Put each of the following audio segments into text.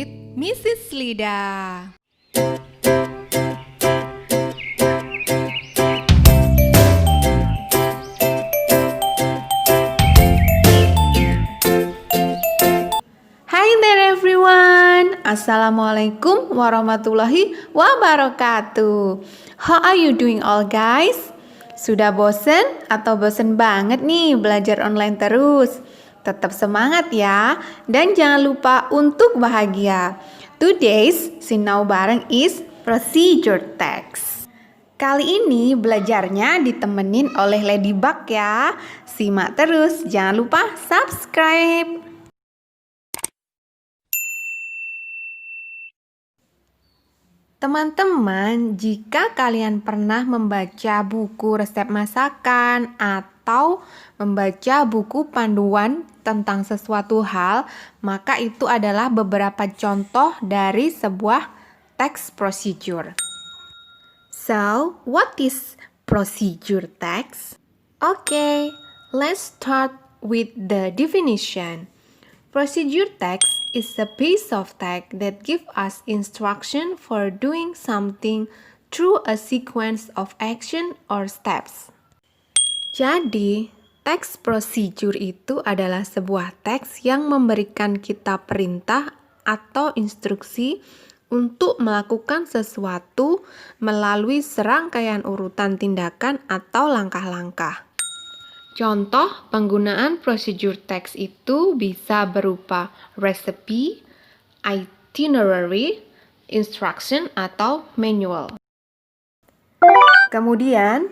with Mrs. Lida. Hi there everyone. Assalamualaikum warahmatullahi wabarakatuh. How are you doing all guys? Sudah bosen atau bosen banget nih belajar online terus? Tetap semangat ya, dan jangan lupa untuk bahagia. Today's sinau bareng is procedure text. Kali ini belajarnya ditemenin oleh Ladybug ya. Simak terus, jangan lupa subscribe. Teman-teman, jika kalian pernah membaca buku resep masakan atau membaca buku panduan tentang sesuatu hal, maka itu adalah beberapa contoh dari sebuah text procedure. So, what is procedure text? Okay, let's start with the definition. Procedure text is a piece of text that gives us instruction for doing something through a sequence of action or steps. Jadi, teks procedure itu adalah sebuah teks yang memberikan kita perintah atau instruksi untuk melakukan sesuatu melalui serangkaian urutan tindakan atau langkah-langkah. Contoh penggunaan procedure text itu bisa berupa recipe, itinerary, instruction, atau manual. Kemudian,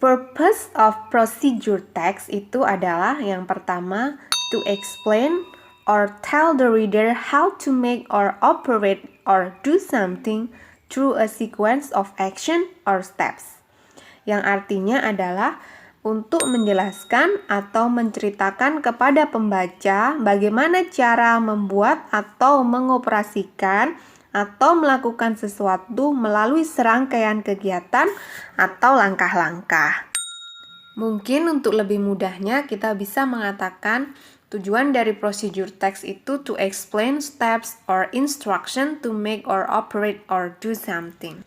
purpose of procedure text itu adalah yang pertama, to explain or tell the reader how to make or operate or do something through a sequence of action or steps. Yang artinya adalah untuk menjelaskan atau menceritakan kepada pembaca bagaimana cara membuat atau mengoperasikan atau melakukan sesuatu melalui serangkaian kegiatan atau langkah-langkah. Mungkin untuk lebih mudahnya kita bisa mengatakan tujuan dari procedure text itu to explain steps or instruction to make or operate or do something.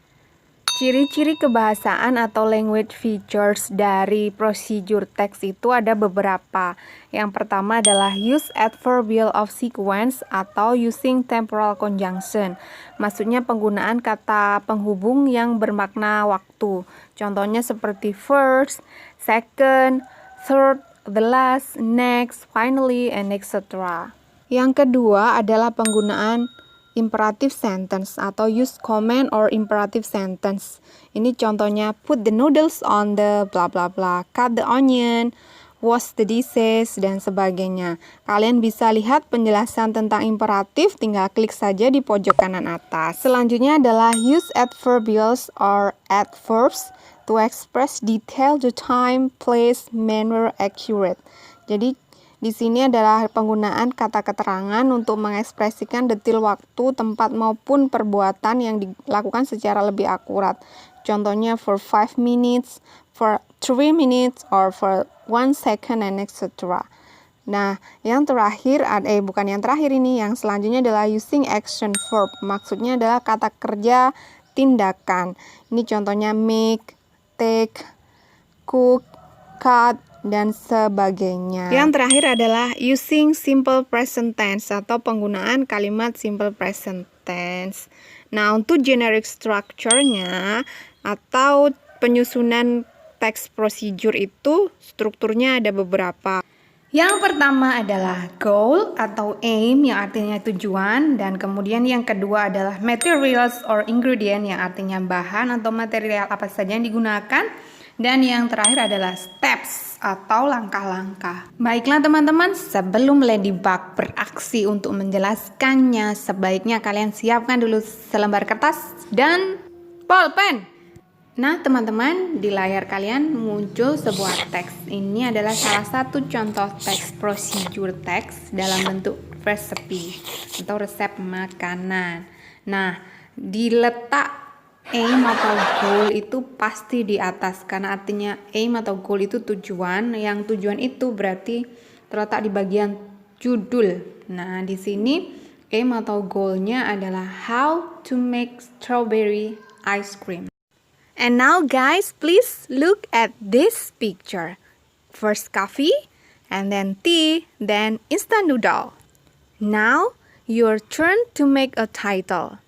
Ciri-ciri kebahasaan atau language features dari procedure text itu ada beberapa. Yang pertama adalah use adverbial of sequence atau using temporal conjunction. Maksudnya penggunaan kata penghubung yang bermakna waktu. Contohnya seperti first, second, third, the last, next, finally, and etc. Yang kedua adalah penggunaan imperative sentence atau use command or imperative sentence. Ini contohnya put the noodles on the bla bla bla, cut the onion, wash the dishes, dan sebagainya. Kalian bisa lihat penjelasan tentang imperatif, tinggal klik saja di pojok kanan atas. Selanjutnya adalah use adverbials or adverbs to express detail, the time, place, manner, accurate. Jadi di sini adalah penggunaan kata keterangan untuk mengekspresikan detil waktu, tempat maupun perbuatan yang dilakukan secara lebih akurat. Contohnya for 5 minutes, for 3 minutes, or for 1 second, and etc. Nah, yang terakhir, bukan yang terakhir ini, yang selanjutnya adalah using action verb. Maksudnya adalah kata kerja tindakan. Ini contohnya make, take, cook, cut, dan sebagainya. Yang terakhir adalah using simple present tense atau penggunaan kalimat simple present tense. Nah, untuk generic structure-nya atau penyusunan text procedure itu strukturnya ada beberapa. Yang pertama adalah goal atau aim yang artinya tujuan, dan kemudian yang kedua adalah materials or ingredient yang artinya bahan atau material apa saja yang digunakan. Dan yang terakhir adalah steps atau langkah-langkah. Baiklah teman-teman, sebelum Ladybug beraksi untuk menjelaskannya, sebaiknya kalian siapkan dulu selembar kertas dan pulpen. Nah teman-teman, di layar kalian muncul sebuah teks. Ini adalah salah satu contoh teks procedure text dalam bentuk recipe atau resep makanan. Nah, diletak aim atau goal itu pasti di atas, karena artinya aim atau goal itu tujuan, yang tujuan itu berarti terletak di bagian judul. Nah, di sini aim atau goalnya adalah how to make strawberry ice cream. And now guys, please look at this picture. First coffee, and then tea, then instant noodle. Now, your turn to make a title.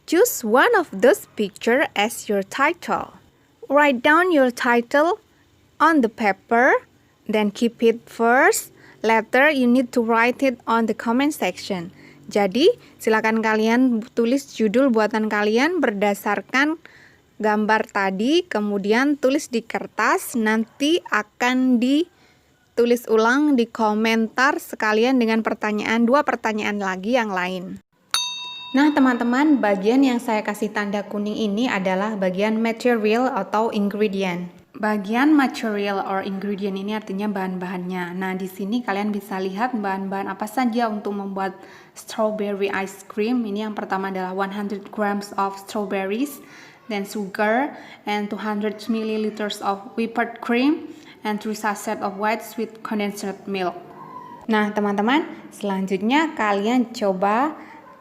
Choose one of those pictures as your title. Write down your title on the paper, then keep it first. Later, you need to write it on the comment section. Jadi, silakan kalian tulis judul buatan kalian berdasarkan gambar tadi, kemudian tulis di kertas, nanti akan ditulis ulang di komentar sekalian dengan dua pertanyaan lagi yang lain. Nah teman-teman, bagian yang saya kasih tanda kuning ini adalah bagian material atau ingredient. Bagian material or ingredient ini artinya bahan-bahannya. Nah di sini kalian bisa lihat bahan-bahan apa saja untuk membuat strawberry ice cream. Ini yang pertama adalah 100 grams of strawberries, then sugar, and 200 milliliters of whipped cream, and 3 sachet of white sweet condensed milk. Nah teman-teman, selanjutnya kalian coba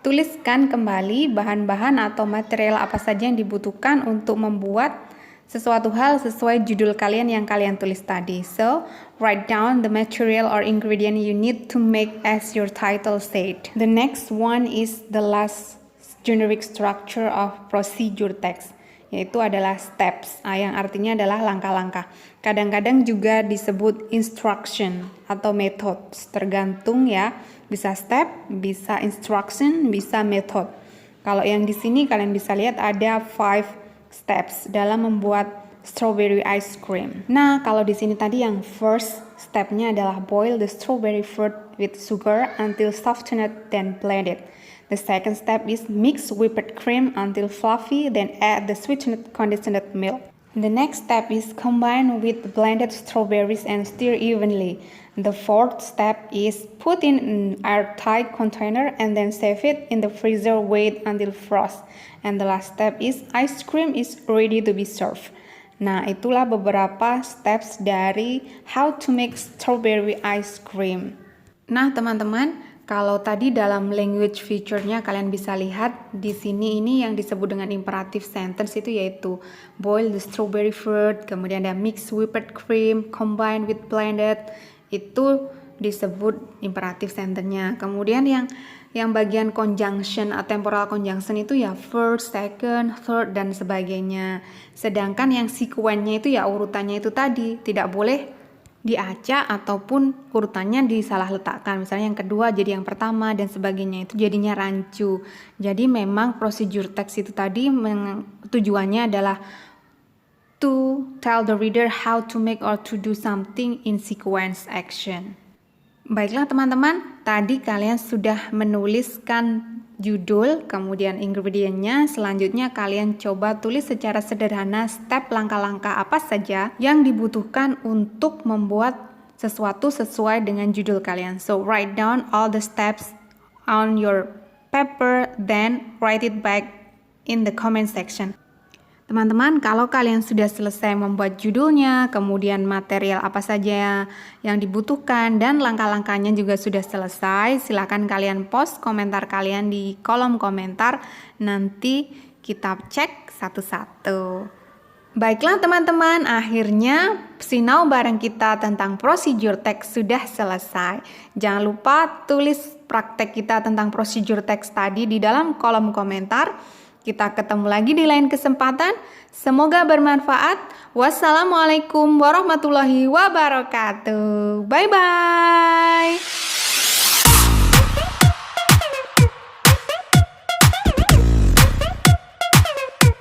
tuliskan kembali bahan-bahan atau material apa saja yang dibutuhkan untuk membuat sesuatu hal sesuai judul kalian yang kalian tulis tadi. So, write down the material or ingredient you need to make as your title said. The next one is the last generic structure of procedure text, yaitu adalah steps, yang artinya adalah langkah-langkah. Kadang-kadang juga disebut instruction atau methods, tergantung ya, bisa step, bisa instruction, bisa method. Kalau yang di sini kalian bisa lihat ada 5 steps dalam membuat strawberry ice cream. Nah, kalau di sini tadi yang first stepnya adalah boil the strawberry fruit with sugar until softened, then blend it. The second step is mix whipped cream until fluffy, then add the sweetened condensed milk. The next step is combine with blended strawberries and stir evenly. The fourth step is put in an airtight container and then save it in the freezer, wait until frost. And the last step is ice cream is ready to be served. Nah, itulah beberapa steps dari how to make strawberry ice cream. Nah, teman-teman, kalau tadi dalam language feature-nya kalian bisa lihat di sini ini yang disebut dengan imperative sentence itu yaitu boil the strawberry fruit, kemudian ada mix whipped cream, combine with blended, itu disebut imperative sentence-nya. Kemudian yang bagian conjunction atau temporal conjunction itu ya first, second, third dan sebagainya. Sedangkan yang sequence-nya itu ya urutannya itu tadi tidak boleh diacak ataupun urutannya disalah letakkan. Misalnya yang kedua jadi yang pertama dan sebagainya, itu jadinya rancu. Jadi memang procedure text itu tadi tujuannya adalah to tell the reader how to make or to do something in sequence action. Baiklah teman-teman, tadi kalian sudah menuliskan judul, kemudian ingredientnya. Selanjutnya kalian coba tulis secara sederhana step langkah-langkah apa saja yang dibutuhkan untuk membuat sesuatu sesuai dengan judul kalian. So write down all the steps on your paper, then write it back in the comment section. Teman-teman, kalau kalian sudah selesai membuat judulnya, kemudian material apa saja yang dibutuhkan, dan langkah-langkahnya juga sudah selesai, silakan kalian post komentar kalian di kolom komentar. Nanti kita cek satu-satu. Baiklah teman-teman, akhirnya sinau bareng kita tentang procedure text sudah selesai. Jangan lupa tulis praktek kita tentang procedure text tadi di dalam kolom komentar. Kita ketemu lagi di lain kesempatan. Semoga bermanfaat. Wassalamualaikum warahmatullahi wabarakatuh. Bye-bye.